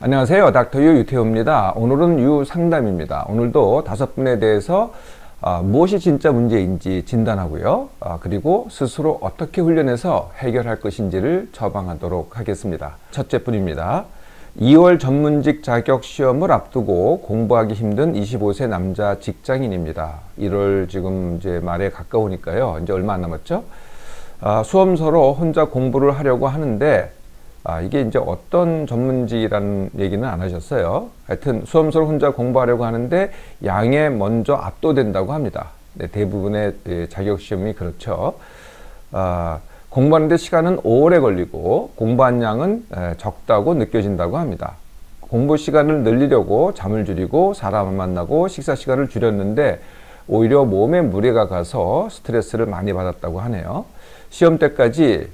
안녕하세요. 닥터 유 유태호입니다. 오늘은 유 상담입니다. 오늘도 5분에 대해서 무엇이 진짜 문제인지 진단하고요. 그리고 스스로 어떻게 훈련해서 해결할 것인지를 처방하도록 하겠습니다. 첫째 분입니다. 2월 전문직 자격 시험을 앞두고 공부하기 힘든 25세 남자 직장인입니다. 1월 지금 이제 말에 가까우니까요. 이제 얼마 안 남았죠? 수험서로 혼자 공부를 하려고 하는데 이게 이제 어떤 전문직이라는 얘기는 안 하셨어요. 하여튼 수험서를 혼자 공부하려고 하는데 양에 먼저 압도된다고 합니다. 네, 대부분의 자격시험이 그렇죠. 공부하는데 시간은 오래 걸리고 공부한 양은 적다고 느껴진다고 합니다. 공부 시간을 늘리려고 잠을 줄이고 사람을 만나고 식사 시간을 줄였는데 오히려 몸에 무리가 가서 스트레스를 많이 받았다고 하네요. 시험 때까지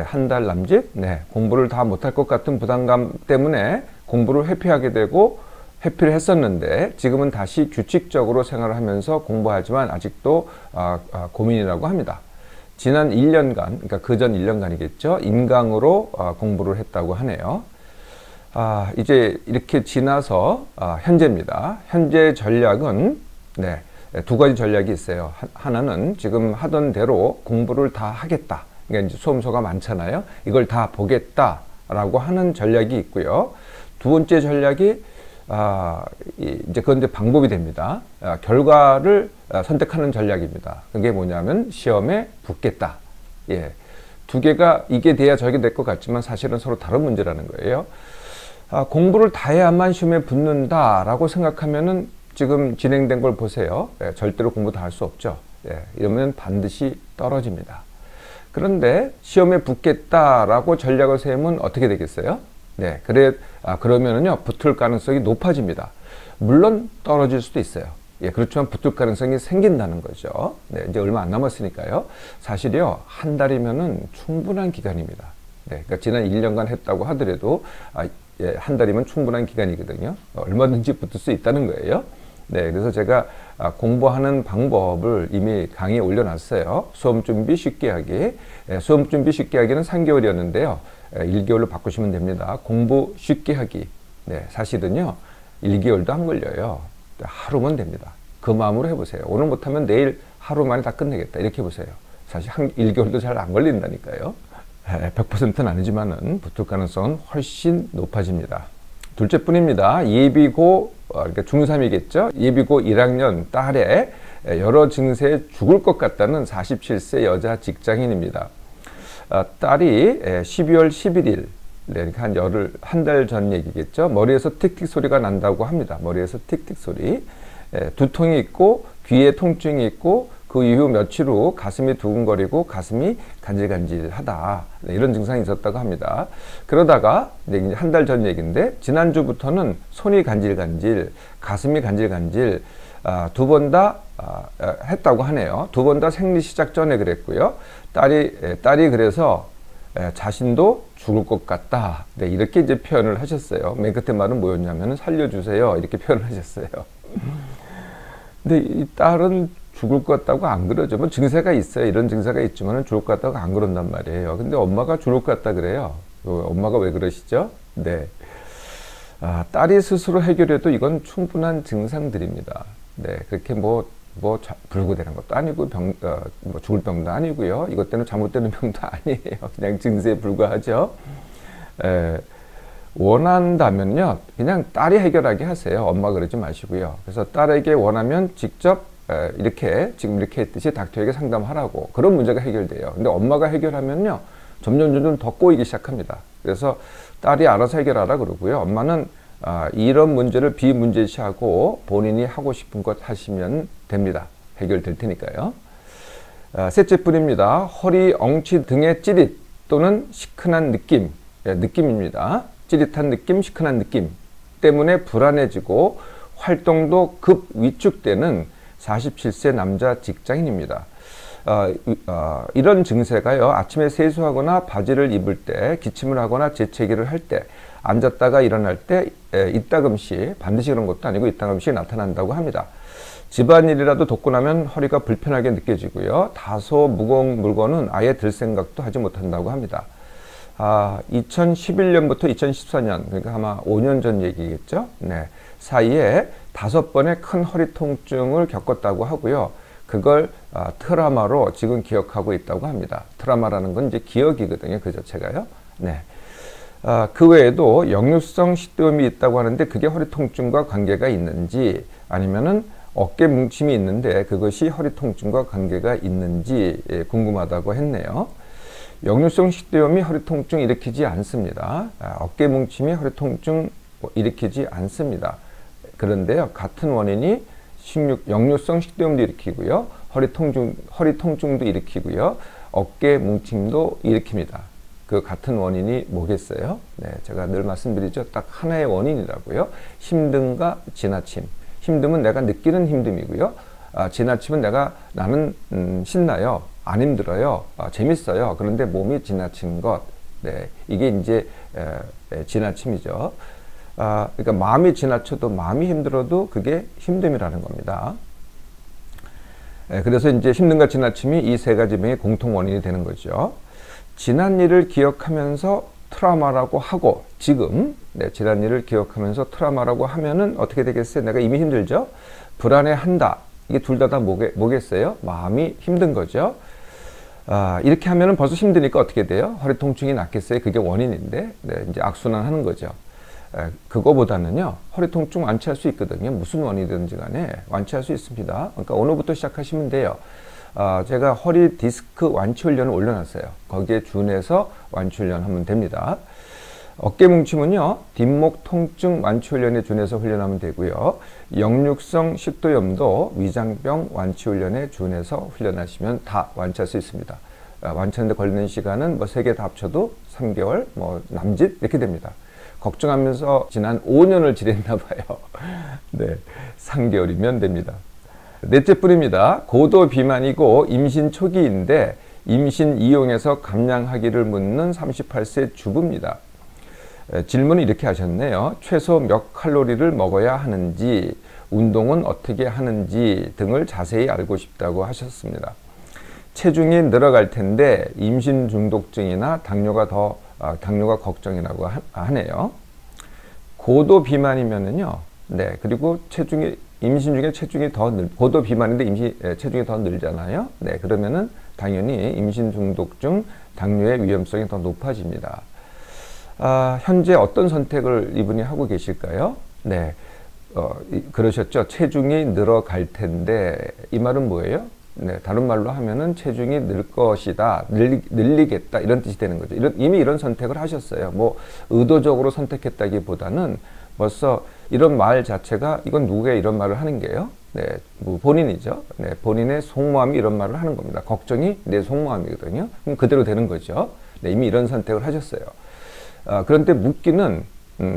한 달 남짓 공부를 다 못할 것 같은 부담감 때문에 공부를 회피하게 되고 회피를 했었는데 지금은 다시 규칙적으로 생활을 하면서 공부하지만 아직도 고민이라고 합니다. 지난 1년간, 그러니까 그전 1년간이겠죠. 인강으로 공부를 했다고 하네요. 이제 이렇게 지나서 현재입니다. 현재 전략은 두 가지 전략이 있어요. 하나는 지금 하던 대로 공부를 다 하겠다. 그러니까 이제 수험서가 많잖아요. 이걸 다 보겠다라고 하는 전략이 있고요. 두 번째 전략이 이제 그건 이제 방법이 됩니다. 결과를 선택하는 전략입니다. 그게 뭐냐면 시험에 붙겠다. 두 개가 이게 돼야 저게 될 것 같지만 사실은 서로 다른 문제라는 거예요. 공부를 다 해야만 시험에 붙는다라고 생각하면은 지금 진행된 걸 보세요. 절대로 공부 다 할 수 없죠. 이러면 반드시 떨어집니다. 그런데 시험에 붙겠다라고 전략을 세우면 어떻게 되겠어요? 그러면은요, 붙을 가능성이 높아집니다. 물론 떨어질 수도 있어요. 그렇지만 붙을 가능성이 생긴다는 거죠. 이제 얼마 안 남았으니까요. 사실요, 한 달이면은 충분한 기간입니다. 그러니까 지난 1년간 했다고 하더라도, 한 달이면 충분한 기간이거든요. 얼마든지 붙을 수 있다는 거예요. 그래서 제가 공부하는 방법을 이미 강의에 올려놨어요. 수험 준비 쉽게 하기. 수험 준비 쉽게 하기는 3개월이었는데요. 1개월로 바꾸시면 됩니다. 공부 쉽게 하기. 사실은요, 1개월도 안 걸려요. 하루면 됩니다. 그 마음으로 해보세요. 오늘 못하면 내일 하루 만에 다 끝내겠다. 이렇게 해보세요. 사실 1개월도 잘 안 걸린다니까요. 100%는 아니지만은 붙을 가능성은 훨씬 높아집니다. 둘째 뿐입니다. 예비고, 그러니까 중3이겠죠. 예비고 1학년 딸의 여러 증세에 죽을 것 같다는 47세 여자 직장인입니다. 딸이 12월 11일, 그러니까 한 달 전 얘기겠죠. 머리에서 틱틱 소리가 난다고 합니다. 머리에서 틱틱 소리. 두통이 있고, 귀에 통증이 있고, 그 이후 며칠 후 가슴이 두근거리고 가슴이 간질간질하다. 이런 증상이 있었다고 합니다. 그러다가 이제 한 달 전 얘기인데 지난주부터는 손이 간질간질, 가슴이 간질간질 두 번 다 했다고 하네요. 두 번 다 생리 시작 전에 그랬고요. 딸이 그래서 자신도 죽을 것 같다. 이렇게 이제 표현을 하셨어요. 맨 끝에 말은 뭐였냐면 살려주세요. 이렇게 표현을 하셨어요. 근데 이 딸은 죽을 것 같다고 안 그러죠. 뭐 증세가 있어요. 이런 증세가 있지만 죽을 것 같다고 안 그런단 말이에요. 근데 엄마가 죽을 것 같다 그래요. 엄마가 왜 그러시죠? 딸이 스스로 해결해도 이건 충분한 증상들입니다. 그렇게 불구되는 것도 아니고 죽을 병도 아니고요. 이것 때문에 잘못되는 병도 아니에요. 그냥 증세에 불과하죠. 원한다면요, 그냥 딸이 해결하게 하세요. 엄마 그러지 마시고요. 그래서 딸에게 원하면 직접 지금 이렇게 했듯이 닥터에게 상담하라고. 그런 문제가 해결돼요. 근데 엄마가 해결하면요, 점점 더 꼬이기 시작합니다. 그래서 딸이 알아서 해결하라 그러고요. 엄마는 이런 문제를 비문제시하고 본인이 하고 싶은 것 하시면 됩니다. 해결될 테니까요. 셋째 뿐입니다. 허리, 엉치 등의 찌릿 또는 시큰한 느낌, 느낌입니다. 찌릿한 느낌, 시큰한 느낌 때문에 불안해지고 활동도 급 위축되는 47세 남자 직장인입니다. 이런 증세가요, 아침에 세수하거나 바지를 입을 때, 기침을 하거나 재채기를 할 때, 앉았다가 일어날 때 이따금씩, 반드시 그런 것도 아니고 이따금씩 나타난다고 합니다. 집안일이라도 돕고 나면 허리가 불편하게 느껴지고요. 다소 무거운 물건은 아예 들 생각도 하지 못한다고 합니다. 2011년부터 2014년, 그러니까 아마 5년 전 얘기겠죠. 네, 사이에 5번의 큰 허리 통증을 겪었다고 하고요. 그걸 트라우마로 지금 기억하고 있다고 합니다. 트라우마라는 건 이제 기억이거든요. 그 자체가요. 네. 그 외에도 역류성 식도염이 있다고 하는데 그게 허리 통증과 관계가 있는지, 아니면은 어깨 뭉침이 있는데 그것이 허리 통증과 관계가 있는지 궁금하다고 했네요. 역류성 식도염이 허리 통증 일으키지 않습니다. 어깨 뭉침이 허리 통증 일으키지 않습니다. 그런데요, 같은 원인이 역류성 식도염도 일으키고요, 허리 통증도 일으키고요, 어깨 뭉침도 일으킵니다. 그 같은 원인이 뭐겠어요? 네, 제가 늘 말씀드리죠. 딱 하나의 원인이라고요. 힘듦과 지나침. 힘듦은 내가 느끼는 힘듦이고요. 지나침은 나는 신나요. 안 힘들어요. 재밌어요. 그런데 몸이 지나친 것. 네, 이게 이제 지나침이죠. 그러니까 마음이 지나쳐도, 마음이 힘들어도 그게 힘듦이라는 겁니다. 그래서 이제 힘듦과 지나침이 이 세 가지 병의 공통 원인이 되는 거죠. 지난 일을 기억하면서 트라우마라고 하고, 지금 지난 일을 기억하면서 트라우마라고 하면은 어떻게 되겠어요? 내가 이미 힘들죠? 불안해한다. 이게 둘 다 뭐겠어요? 마음이 힘든 거죠. 이렇게 하면은 벌써 힘드니까 어떻게 돼요? 허리 통증이 낫겠어요? 그게 원인인데, 네, 이제 악순환 하는 거죠. 그거보다는요, 허리 통증 완치할 수 있거든요. 무슨 원인이든지 간에 완치할 수 있습니다. 그러니까 오늘부터 시작하시면 돼요. 제가 허리 디스크 완치 훈련을 올려놨어요. 거기에 준해서 완치 훈련 하면 됩니다. 어깨 뭉침은요, 뒷목 통증 완치 훈련에 준해서 훈련하면 되고요. 역류성 식도염도 위장병 완치 훈련에 준해서 훈련하시면 다 완치할 수 있습니다. 완치하는데 걸리는 시간은 뭐 3개 다 합쳐도 3개월, 뭐 남짓 이렇게 됩니다. 걱정하면서 지난 5년을 지냈나 봐요. 네, 3개월이면 됩니다. 넷째 뿌리입니다. 고도 비만이고 임신 초기인데 임신 이용해서 감량하기를 묻는 38세 주부입니다. 질문을 이렇게 하셨네요. 최소 몇 칼로리를 먹어야 하는지, 운동은 어떻게 하는지 등을 자세히 알고 싶다고 하셨습니다. 체중이 늘어갈 텐데 임신 중독증이나 당뇨가 걱정이라고 하네요. 고도 비만이면은요, 네, 그리고 임신 중에 체중이 고도 비만인데 체중이 더 늘잖아요. 네, 그러면은 당연히 임신 중독증, 당뇨의 위험성이 더 높아집니다. 현재 어떤 선택을 이분이 하고 계실까요? 네, 그러셨죠. 체중이 늘어갈 텐데, 이 말은 뭐예요? 네, 다른 말로 하면은 체중이 늘 것이다, 늘리겠다, 이런 뜻이 되는 거죠. 이미 이런 선택을 하셨어요. 뭐, 의도적으로 선택했다기보다는 벌써 이런 말 자체가, 이건 누구가 이런 말을 하는 게요? 네, 뭐 본인이죠. 네, 본인의 속마음이 이런 말을 하는 겁니다. 걱정이 내 속마음이거든요. 그럼 그대로 되는 거죠. 네, 이미 이런 선택을 하셨어요. 그런데 묻기는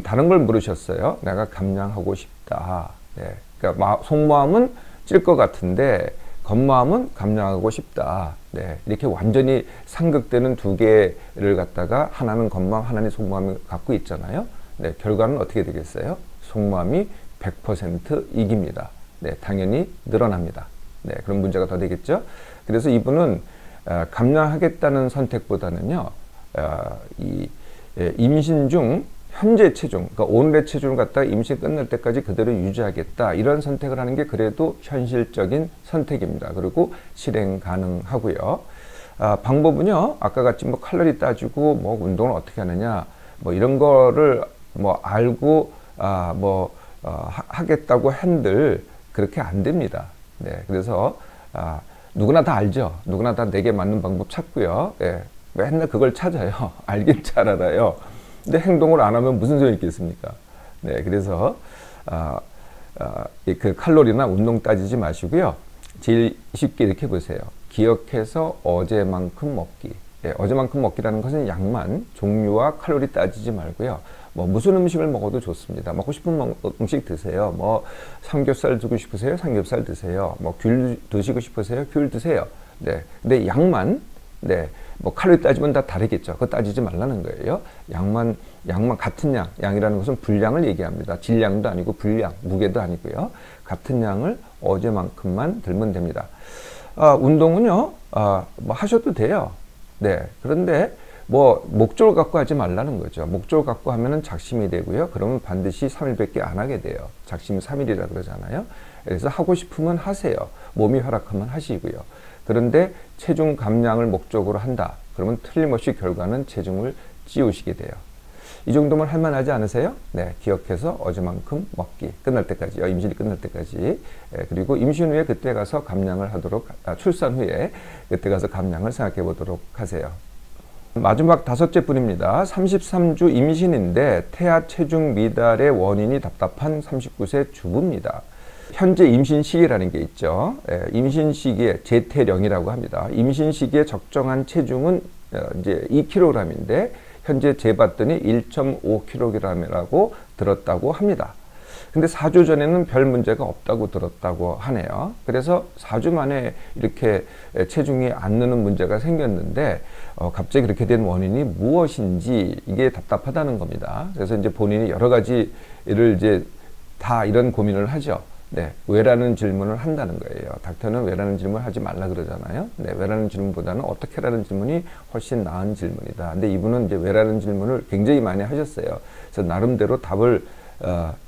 다른 걸 물으셨어요. 내가 감량하고 싶다. 네, 그러니까 속마음은 찔 것 같은데 겉마음은 감량하고 싶다. 네, 이렇게 완전히 상극되는 두 개를 갖다가 하나는 겉마음, 하나는 속마음을 갖고 있잖아요. 네, 결과는 어떻게 되겠어요? 속마음이 100% 이깁니다. 네, 당연히 늘어납니다. 네, 그런 문제가 더 되겠죠. 그래서 이분은 감량하겠다는 선택보다는요, 임신 중 현재 체중, 그러니까 오늘의 체중을 갖다가 임신 끝날 때까지 그대로 유지하겠다, 이런 선택을 하는 게 그래도 현실적인 선택입니다. 그리고 실행 가능하고요. 방법은요, 아까 같이 뭐 칼로리 따지고 뭐 운동을 어떻게 하느냐, 뭐 이런 거를 뭐 알고 하겠다고 한들 그렇게 안 됩니다. 네, 그래서 누구나 다 알죠. 누구나 다 내게 맞는 방법 찾고요. 네, 맨날 그걸 찾아요. 알긴 잘 알아요. 근데 행동을 안 하면 무슨 소용이 있겠습니까? 네, 그래서 그 칼로리나 운동 따지지 마시고요. 제일 쉽게 이렇게 보세요. 기억해서 어제만큼 먹기. 네, 어제만큼 먹기라는 것은 양만, 종류와 칼로리 따지지 말고요. 뭐 무슨 음식을 먹어도 좋습니다. 먹고 싶은 음식 드세요. 뭐 삼겹살 드고 싶으세요? 삼겹살 드세요. 뭐 귤 드시고 싶으세요? 귤 드세요. 네, 근데 양만, 네, 뭐 칼로리 따지면 다 다르겠죠. 그거 따지지 말라는 거예요. 양만 같은 양이라는 것은 분량을 얘기합니다. 질량도 아니고 분량, 무게도 아니고요. 같은 양을 어제만큼만 들면 됩니다. 운동은요, 뭐 하셔도 돼요. 네, 그런데 뭐 목적을 갖고 하지 말라는 거죠. 목적을 갖고 하면은 작심이 되고요. 그러면 반드시 3일밖에 안 하게 돼요. 작심이 3일이라 그러잖아요. 그래서 하고 싶으면 하세요. 몸이 허락하면 하시고요. 그런데 체중 감량을 목적으로 한다. 그러면 틀림없이 결과는 체중을 찌우시게 돼요. 이 정도면 할만하지 않으세요? 네, 기억해서 어제만큼 먹기. 끝날 때까지요. 임신이 끝날 때까지. 그리고 임신 후에 그때 가서 감량을 하도록, 출산 후에 그때 가서 감량을 생각해 보도록 하세요. 마지막 5째 분입니다. 33주 임신인데 태아 체중 미달의 원인이 답답한 39세 주부입니다. 현재 임신 시기라는 게 있죠. 임신 시기에 재태령이라고 합니다. 임신 시기에 적정한 체중은 이제 2kg인데 현재 재봤더니 1.5kg이라고 들었다고 합니다. 근데 4주 전에는 별 문제가 없다고 들었다고 하네요. 그래서 4주 만에 이렇게 체중이 안 느는 문제가 생겼는데 갑자기 그렇게 된 원인이 무엇인지 이게 답답하다는 겁니다. 그래서 이제 본인이 여러 가지를 이제 다 이런 고민을 하죠. 네, 왜라는 질문을 한다는 거예요. 닥터는 왜라는 질문을 하지 말라 그러잖아요. 네, 왜라는 질문보다는 어떻게라는 질문이 훨씬 나은 질문이다. 근데 이분은 이제 왜라는 질문을 굉장히 많이 하셨어요. 그래서 나름대로 답을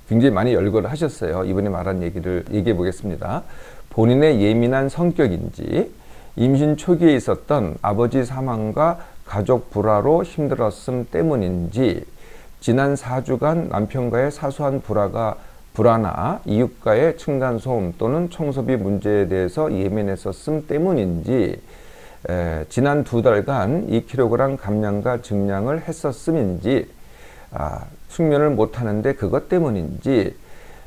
굉장히 많이 열거를 하셨어요. 이분이 말한 얘기를 얘기해 보겠습니다. 본인의 예민한 성격인지, 임신 초기에 있었던 아버지 사망과 가족 불화로 힘들었음 때문인지, 지난 4주간 남편과의 사소한 불화나 이웃과의 층간소음 또는 청소비 문제에 대해서 예민했었음 때문인지, 지난 2달간 2kg 감량과 증량을 했었음인지, 숙면을 못하는데 그것 때문인지,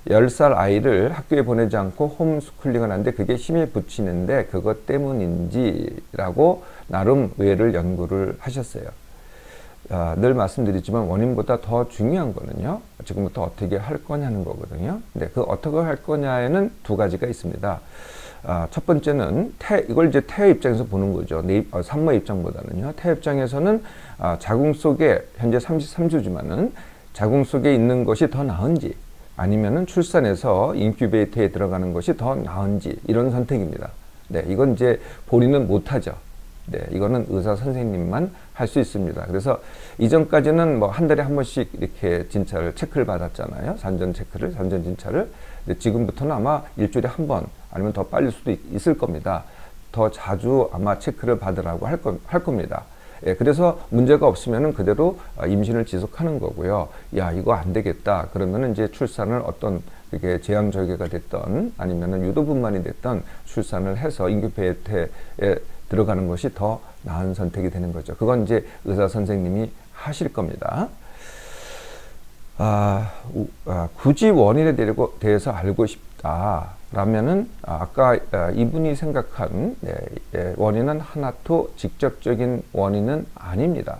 10살 아이를 학교에 보내지 않고 홈스쿨링을 하는데 그게 힘이 붙이는데 그것 때문인지라고 나름 외를 연구를 하셨어요. 늘 말씀드리지만 원인보다 더 중요한 거는요, 지금부터 어떻게 할 거냐는 거거든요. 근데 그 어떻게 할 거냐에는 두 가지가 있습니다. 첫 번째는 이걸 이제 태아 입장에서 보는 거죠. 산모 입장보다는요. 태아 입장에서는 자궁 속에 현재 33주지만은 자궁 속에 있는 것이 더 나은지, 아니면은 출산해서 인큐베이터에 들어가는 것이 더 나은지, 이런 선택입니다. 네, 이건 이제 본인은 못하죠. 네, 이거는 의사 선생님만 할 수 있습니다. 그래서 이전까지는 뭐 한 달에 한 번씩 이렇게 체크를 받았잖아요. 산전 진찰을. 근데 지금부터는 아마 일주일에 한 번, 아니면 더 빨리 수도 있을 겁니다. 더 자주 아마 체크를 받으라고 할 겁니다. 예, 그래서 문제가 없으면은 그대로 임신을 지속하는 거고요. 야, 이거 안 되겠다. 그러면은 이제 출산을 어떤 그게 제왕절개가 됐던, 아니면은 유도분만이 됐던 출산을 해서 인큐베이터에 들어가는 것이 더 나은 선택이 되는 거죠. 그건 이제 의사 선생님이 하실 겁니다. 굳이 원인에 대해서 알고 싶다라면은 아까 이분이 생각한 원인은 하나도 직접적인 원인은 아닙니다.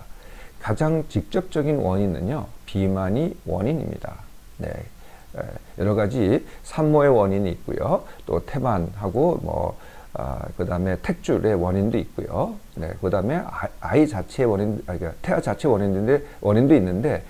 가장 직접적인 원인은요, 비만이 원인입니다. 네, 여러 가지 산모의 원인이 있고요, 또 태반하고 그 다음에 택줄의 원인도 있고요. 네, 그 다음에 아이 자체의 그러니까 태아 자체 원인도 있는데,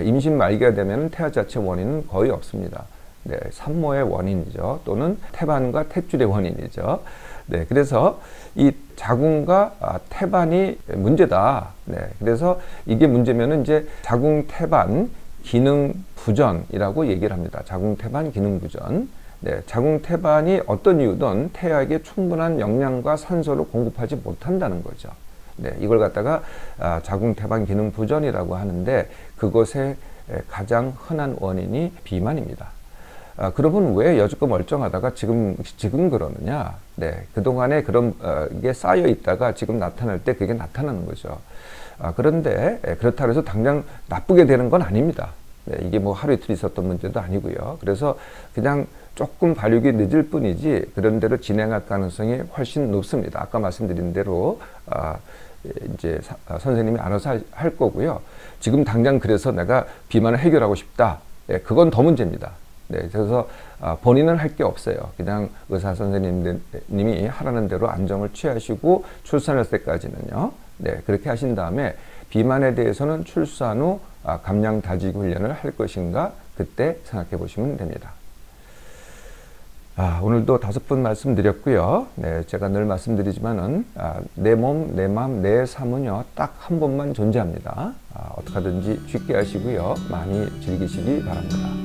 임신 말기가 되면 태아 자체 원인은 거의 없습니다. 네, 산모의 원인이죠. 또는 태반과 택줄의 원인이죠. 네, 그래서 이 자궁과 태반이 문제다. 네, 그래서 이게 문제면은 이제 자궁 태반 기능 부전이라고 얘기를 합니다. 자궁 태반 기능 부전. 네, 자궁 태반이 어떤 이유든 태아에게 충분한 영양과 산소를 공급하지 못한다는 거죠. 네, 이걸 갖다가 자궁 태반 기능 부전이라고 하는데, 그것의 가장 흔한 원인이 비만입니다. 그러면 왜 여지껏 멀쩡하다가 지금 그러느냐? 네, 그동안에 그런 게 쌓여 있다가 지금 나타날 때 그게 나타나는 거죠. 그런데 그렇다고 해서 당장 나쁘게 되는 건 아닙니다. 네, 이게 뭐 하루 이틀 있었던 문제도 아니고요. 그래서 그냥 조금 발육이 늦을 뿐이지 그런 대로 진행할 가능성이 훨씬 높습니다. 아까 말씀드린 대로 이제 선생님이 알아서 할 거고요. 지금 당장 그래서 내가 비만을 해결하고 싶다. 네, 그건 더 문제입니다. 네, 그래서 본인은 할 게 없어요. 그냥 의사 선생님이 하라는 대로 안정을 취하시고 출산할 때까지는요. 네, 그렇게 하신 다음에 비만에 대해서는 출산 후 감량 다지기 훈련을 할 것인가, 그때 생각해 보시면 됩니다. 오늘도 5번 말씀드렸고요. 네, 제가 늘 말씀드리지만은 내 몸, 내 마음, 내 삶은요 딱 한 번만 존재합니다. 어떻게 하든지 쉽게 하시고요. 많이 즐기시기 바랍니다.